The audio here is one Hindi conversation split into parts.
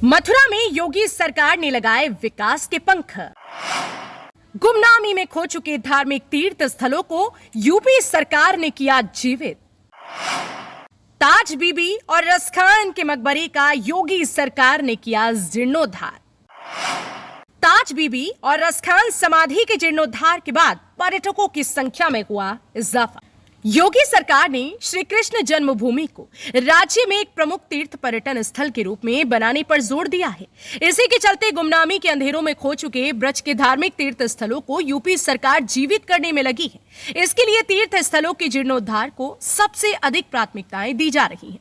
मथुरा में योगी सरकार ने लगाए विकास के पंख। गुमनामी में खो चुके धार्मिक तीर्थ स्थलों को यूपी सरकार ने किया जीवित। ताज बीबी और रसखान के मकबरे का योगी सरकार ने किया जीर्णोद्धार। ताज बीबी और रसखान समाधि के जीर्णोद्धार के बाद पर्यटकों की संख्या में हुआ इजाफा। योगी सरकार ने श्री कृष्ण जन्मभूमि को राज्य में एक प्रमुख तीर्थ पर्यटन स्थल के रूप में बनाने पर जोर दिया है। इसी के चलते गुमनामी के अंधेरों में खो चुके ब्रज के धार्मिक तीर्थ स्थलों को यूपी सरकार जीवित करने में लगी है। इसके लिए तीर्थ स्थलों के जीर्णोद्धार को सबसे अधिक प्राथमिकताएं दी जा रही हैं।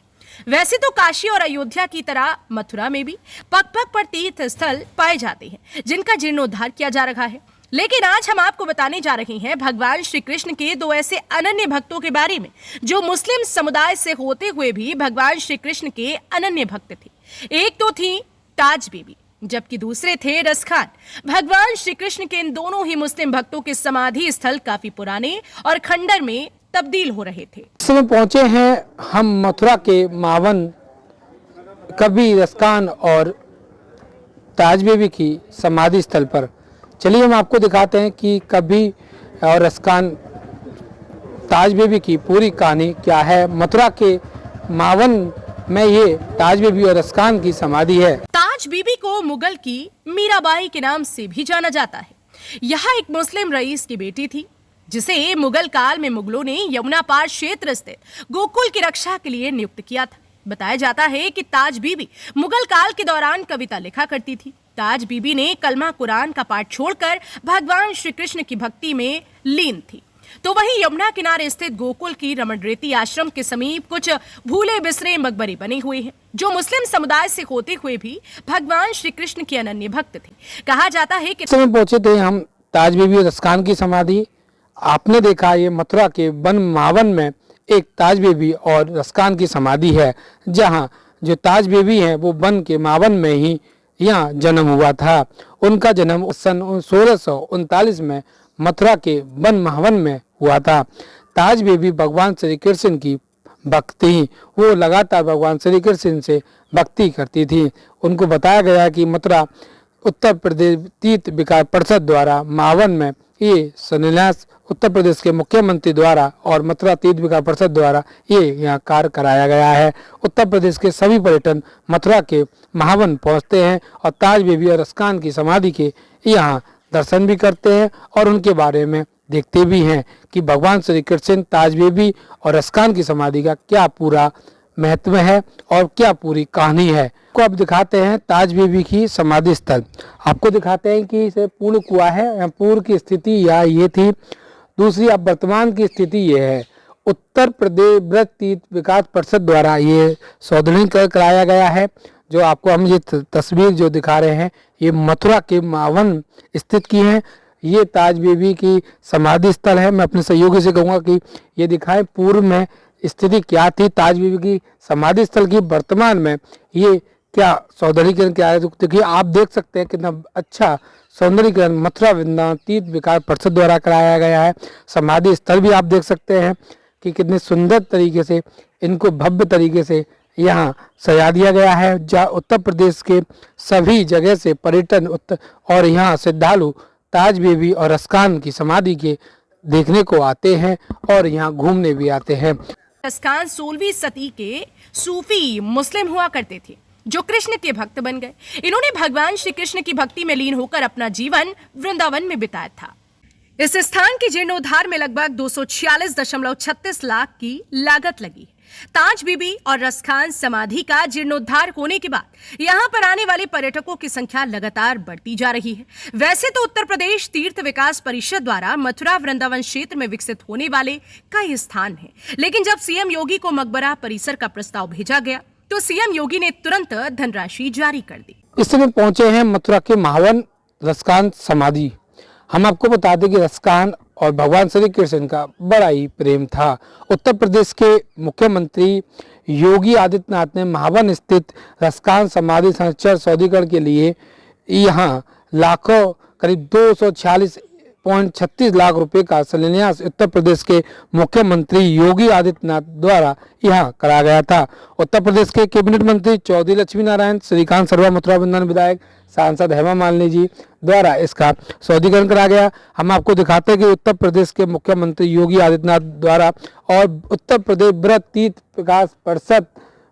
वैसे तो काशी और अयोध्या की तरह मथुरा में भी पग पग पर तीर्थ स्थल पाए जाते हैं जिनका जीर्णोद्धार किया जा रहा है, लेकिन आज हम आपको बताने जा रहे हैं भगवान श्री कृष्ण के दो ऐसे अनन्य भक्तों के बारे में जो मुस्लिम समुदाय से होते हुए भी भगवान श्री कृष्ण के अनन्य भक्त थे। एक तो थी ताज बीबी जबकि दूसरे थे रसखान। भगवान श्री कृष्ण के इन दोनों ही मुस्लिम भक्तों के समाधि स्थल काफी पुराने और खंडर में तब्दील हो रहे थे। इस समय पहुंचे हैं हम मथुरा के मावन कवि रसखान और ताज बीबी की समाधि स्थल पर। चलिए हम आपको दिखाते हैं कि कवि और रसखान ताज बीबी की पूरी कहानी क्या है। मथुरा के मावन में ये ताज बीबी और रसखान की समाधि है। ताज बीबी को मुगल की मीराबाई के नाम से भी जाना जाता है। यहाँ एक मुस्लिम रईस की बेटी थी जिसे मुगल काल में मुगलों ने यमुना पार क्षेत्र स्थित गोकुल की रक्षा के लिए नियुक्त किया था। बताया जाता है कि ताज बीबी मुगल काल के दौरान कविता लिखा करती थी। ताज बीबी ने कलमा कुरान का पाठ छोड़कर भगवान श्री कृष्ण की भक्ति में लीन थी। तो वहीं यमुना किनारे स्थित गोकुल की रमणरेती आश्रम के समीप कुछ भूले बिसरे मकबरे बने हुए हैं जो मुस्लिम समुदाय से होते हुए भी भगवान श्री कृष्ण के अनन्य भक्त थे। कहा जाता है कि समय पहुंचे थे हम ताज बीबी और रसखान की समाधि। आपने देखा ये मथुरा के वन मावन में एक ताज बीबी और रसखान की समाधि है, जहाँ जो ताज बीबी है वो वन के मावन में ही यहाँ जन्म हुआ था। उनका जन्म सन 1639 में मथुरा के वन महावन में हुआ था। ताज बीबी भगवान श्री कृष्ण की भक्त थी। वो लगातार भगवान श्री कृष्ण से भक्ति करती थी। उनको बताया गया कि मथुरा उत्तर प्रदेश तीर्थ विकास परिषद द्वारा मावन में ये संन्यास उत्तर प्रदेश के मुख्यमंत्री द्वारा और मथुरा तीर्थ विकास परिषद द्वारा ये यहाँ कार्य कराया गया है। उत्तर प्रदेश के सभी पर्यटन मथुरा के महावन पहुँचते हैं और ताज बीबी और रसखान की समाधि के यहाँ दर्शन भी करते हैं और उनके बारे में देखते भी हैं कि भगवान श्री कृष्ण ताज बीबी और रसखान की समाधि का क्या पूरा महत्व है और क्या पूरी कहानी है। को अब दिखाते हैं ताज बीबी की समाधि स्थल। आपको दिखाते हैं कि इसे पूर्ण कुआ है। यहाँ पूर्व की स्थिति या ये थी। दूसरी अब वर्तमान की स्थिति ये है। उत्तर प्रदेश ब्रज तीर्थ विकास परिषद द्वारा ये सौंदर्यीकरण कराया गया है। जो आपको हम ये तस्वीर जो दिखा रहे हैं ये मथुरा के मावन स्थित की है। ये ताज बीबी की समाधि स्थल है। मैं अपने सहयोगी से कहूँगा कि ये दिखाएं पूर्व में स्थिति क्या थी ताज बीबी की समाधि स्थल की, वर्तमान में ये क्या सौंदर्यीकरण किया है। देखिए आप देख सकते हैं कितना अच्छा सौंदर्यीकरण मथुरा वृंदावन तीर्थ विकास परिषद द्वारा कराया गया है। समाधि स्थल भी आप देख सकते हैं कि कितने सुंदर तरीके से इनको भव्य तरीके से यहाँ सजा दिया गया है, जहाँ उत्तर प्रदेश के सभी जगह से पर्यटन और यहाँ श्रद्धालु ताज बीबी और रसखान की समाधि के देखने को आते हैं और यहाँ घूमने भी आते हैं। रसखान 16वीं सदी के सूफी मुस्लिम हुआ करते थे जो कृष्ण के भक्त बन गए। इन्होंने भगवान श्री कृष्ण की भक्ति में लीन होकर अपना जीवन वृंदावन में बिताया था। इस स्थान के जीर्णोद्धार में लगभग 246.36 लाख की लागत लगी। ताज बीबी और रसखान समाधि का जीर्णोद्धार होने के बाद यहाँ पर आने वाले पर्यटकों की संख्या लगातार बढ़ती जा रही है। वैसे तो उत्तर प्रदेश तीर्थ विकास परिषद द्वारा मथुरा वृंदावन क्षेत्र में विकसित होने वाले कई स्थान हैं, लेकिन जब सीएम योगी को मकबरा परिसर का प्रस्ताव भेजा गया तो सीएम योगी ने तुरंत धनराशि जारी कर दी। इस समय पहुंचे हैं मथुरा के महावन रसखान समाधि। हम आपको बता दें कि रसखान और भगवान श्री कृष्ण का बड़ा ही प्रेम था। उत्तर प्रदेश के मुख्यमंत्री योगी आदित्यनाथ ने महावन स्थित रसखान समाधि संरक्षण सौंदर्यीकरण के लिए यहाँ लाखों करीब 246 1.36 लाख रुपए का शिलान्यास उत्तर प्रदेश के मुख्यमंत्री योगी आदित्यनाथ द्वारा यहां करा गया था। उत्तर प्रदेश के कैबिनेट मंत्री चौधरी लक्ष्मी नारायण, श्रीकांत शर्मा, मथुरा वृंदावन विधायक, सांसद हेमा मालिनी जी द्वारा इसका सौदीकरण करा गया। हम आपको दिखाते हैं कि उत्तर प्रदेश के मुख्यमंत्री योगी आदित्यनाथ द्वारा और उत्तर प्रदेश व्रत तीर्थ विकास परिषद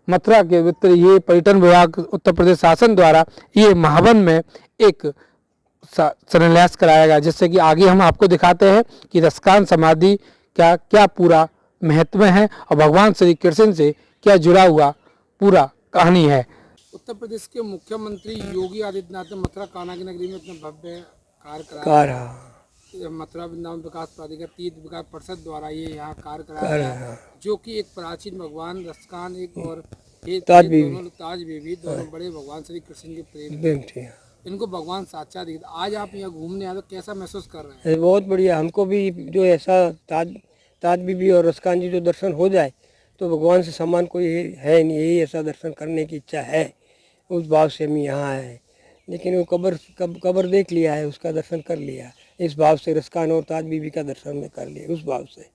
मथुरा के वित्त ये पर्यटन विभाग उत्तर प्रदेश शासन द्वारा ये महावन में एक शिलान्यास कराया गया, जिससे कि आगे हम आपको दिखाते हैं कि रसकान समाधि का क्या पूरा महत्व है और भगवान श्री कृष्ण से क्या जुड़ा हुआ पूरा कहानी है। उत्तर प्रदेश के मुख्यमंत्री योगी आदित्यनाथ ने मथुरा कान्हा की नगरी में इतने भव्य कार्य कराया। मथुरा वृंदावन विकास प्राधिकार तीर्थ विकास परिषद द्वारा ये यहाँ कार्य कराया गया, जो कि एक प्राचीन भगवान रसकान एक और ताज बेबी दोनों बड़े भगवान श्री कृष्ण के प्रेम थे। इनको भगवान साक्षात दिखे। आज आप यहाँ घूमने आए तो कैसा महसूस कर रहे हैं? बहुत बढ़िया। हमको भी जो ऐसा ताज बीबी और रसकान जी जो दर्शन हो जाए तो भगवान से समान कोई है नहीं, यही ऐसा दर्शन करने की इच्छा है। उस भाव से हम यहाँ आए हैं, लेकिन वो कब्र देख लिया है, उसका दर्शन कर लिया। इस भाव से रसकान और ताज बीबी का दर्शन में कर लिया उस भाव से।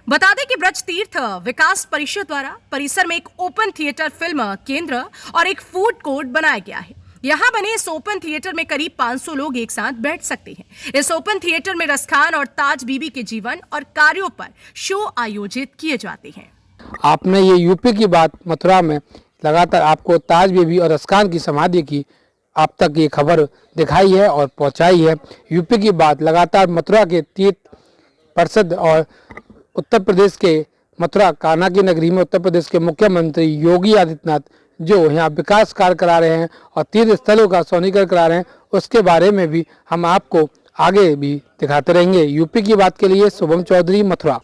बता दें कि ब्रज तीर्थ विकास परिषद द्वारा परिसर में एक ओपन थिएटर, फिल्म केंद्र और एक फूड कोर्ट बनाया गया है। यहाँ बने इस ओपन थिएटर में करीब 500 लोग एक साथ बैठ सकते हैं। इस ओपन थिएटर में रसखान और ताज बीबी के जीवन और कार्यों पर शो आयोजित किए जाते हैं। आपने ये यूपी की बात मथुरा में लगातार आपको ताज बीबी और रसखान की समाधि की आप तक ये खबर दिखाई है और पहुंचाई है। यूपी की बात लगातार मथुरा के तीर्थ परिषद और उत्तर प्रदेश के मथुरा कान्हा की नगरी में उत्तर प्रदेश के मुख्यमंत्री योगी आदित्यनाथ जो यहाँ विकास कार्य करा रहे हैं और तीर्थ स्थलों का सौंदर्यीकरण करा रहे हैं, उसके बारे में भी हम आपको आगे भी दिखाते रहेंगे। यूपी की बात के लिए शुभम चौधरी, मथुरा।